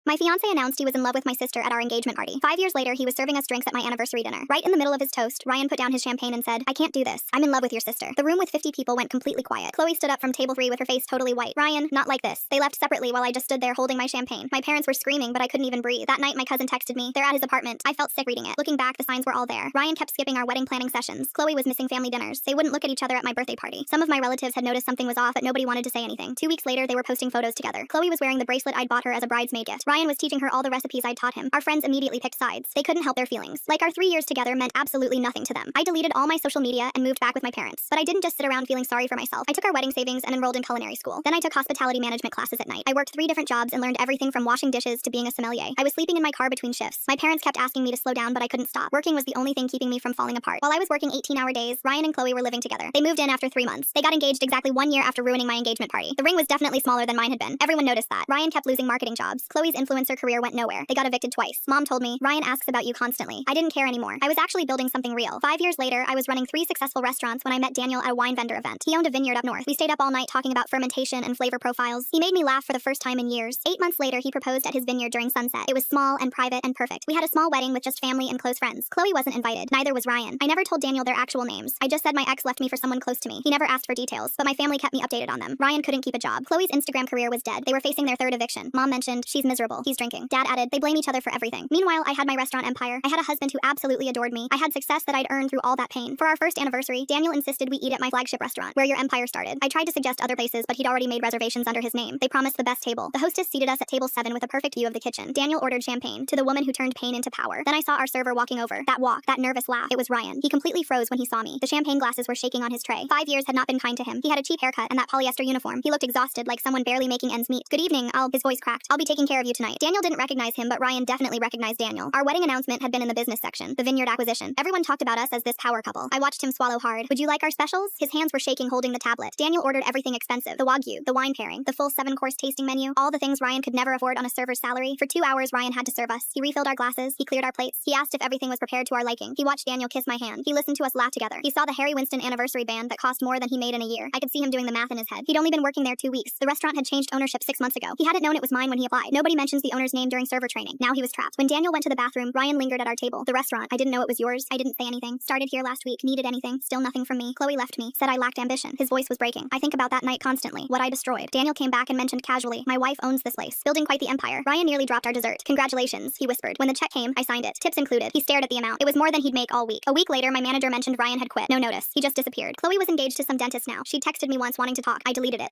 My fiancé announced he was in love with my sister at our engagement party. 5 years later, he was serving us drinks at my anniversary dinner. Right in the middle of his toast, Ryan put down his champagne and said, "I can't do this. I'm in love with your sister." The room with 50 people went completely quiet. Chloe stood up from table 3 with her face totally white. "Ryan, not like this." They left separately while I just stood there holding my champagne. My parents were screaming, but I couldn't even breathe. That night, my cousin texted me. They're at his apartment. I felt sick reading it. Looking back, the signs were all there. Ryan kept skipping our wedding planning sessions. Chloe was missing family dinners. They wouldn't look at each other at my birthday party. Some of my relatives had noticed something was off, but nobody wanted to say anything. 2 weeks later, they were posting photos together. Chloe was wearing the bracelet I'd bought her as a bridesmaid gift. Ryan was teaching her all the recipes I'd taught him. Our friends immediately picked sides. They couldn't help their feelings. Like our 3 years together meant absolutely nothing to them. I deleted all my social media and moved back with my parents. But I didn't just sit around feeling sorry for myself. I took our wedding savings and enrolled in culinary school. Then I took hospitality management classes at night. I worked 3 different jobs and learned everything from washing dishes to being a sommelier. I was sleeping in my car between shifts. My parents kept asking me to slow down, but I couldn't stop. Working was the only thing keeping me from falling apart. While I was working 18-hour days, Ryan and Chloe were living together. They moved in after 3 months. They got engaged exactly 1 year after ruining my engagement party. The ring was definitely smaller than mine had been. Everyone noticed that. Ryan kept losing marketing jobs. Chloe's influencer career went nowhere. They got evicted twice. Mom told me, "Ryan asks about you constantly." I didn't care anymore. I was actually building something real. 5 years later, I was running 3 successful restaurants when I met Daniel at a wine vendor event. He owned a vineyard up north. We stayed up all night talking about fermentation and flavor profiles. He made me laugh for the first time in years. 8 months later, he proposed at his vineyard during sunset. It was small and private and perfect. We had a small wedding with just family and close friends. Chloe wasn't invited. Neither was Ryan. I never told Daniel their actual names. I just said my ex left me for someone close to me. He never asked for details, but my family kept me updated on them. Ryan couldn't keep a job. Chloe's Instagram career was dead. They were facing their 3rd eviction. Mom mentioned, "She's miserable. He's drinking." Dad added, "They blame each other for everything." Meanwhile, I had my restaurant empire. I had a husband who absolutely adored me. I had success that I'd earned through all that pain. For our first anniversary, Daniel insisted we eat at my flagship restaurant, where your empire started. I tried to suggest other places, but he'd already made reservations under his name. They promised the best table. The hostess seated us at table 7 with a perfect view of the kitchen. Daniel ordered champagne, to the woman who turned pain into power. Then I saw our server walking over. That walk, that nervous laugh. It was Ryan. He completely froze when he saw me. The champagne glasses were shaking on his tray. 5 years had not been kind to him. He had a cheap haircut and that polyester uniform. He looked exhausted, like someone barely making ends meet. "Good evening, his voice cracked. "I'll be taking care of you tonight." Daniel didn't recognize him, but Ryan definitely recognized Daniel. Our wedding announcement had been in the business section, the vineyard acquisition. Everyone talked about us as this power couple. I watched him swallow hard. "Would you like our specials?" His hands were shaking holding the tablet. Daniel ordered everything expensive. The wagyu, the wine pairing, the full 7-course tasting menu, all the things Ryan could never afford on a server's salary. For 2 hours, Ryan had to serve us. He refilled our glasses. He cleared our plates. He asked if everything was prepared to our liking. He watched Daniel kiss my hand. He listened to us laugh together. He saw the Harry Winston anniversary band that cost more than he made in a year. I could see him doing the math in his head. He'd only been working there 2 weeks. The restaurant had changed ownership 6 months ago. He hadn't known it was mine when he applied. Nobody mentions the owner's name during server training. Now he was trapped. When Daniel went to the bathroom, Ryan lingered at our table. "The restaurant. I didn't know it was yours. I didn't say anything. Started here last week. Needed anything. Still nothing from me. Chloe left me. Said I lacked ambition." His voice was breaking. I think about that night constantly. What I destroyed. Daniel came back and mentioned casually, "My wife owns this place." Building quite the empire. Ryan nearly dropped our dessert. "Congratulations," he whispered. When the check came, I signed it. Tips included. He stared at the amount. It was more than he'd make all week. A week later, my manager mentioned Ryan had quit. No notice. He just disappeared. Chloe was engaged to some dentist now. She texted me once wanting to talk. I deleted it.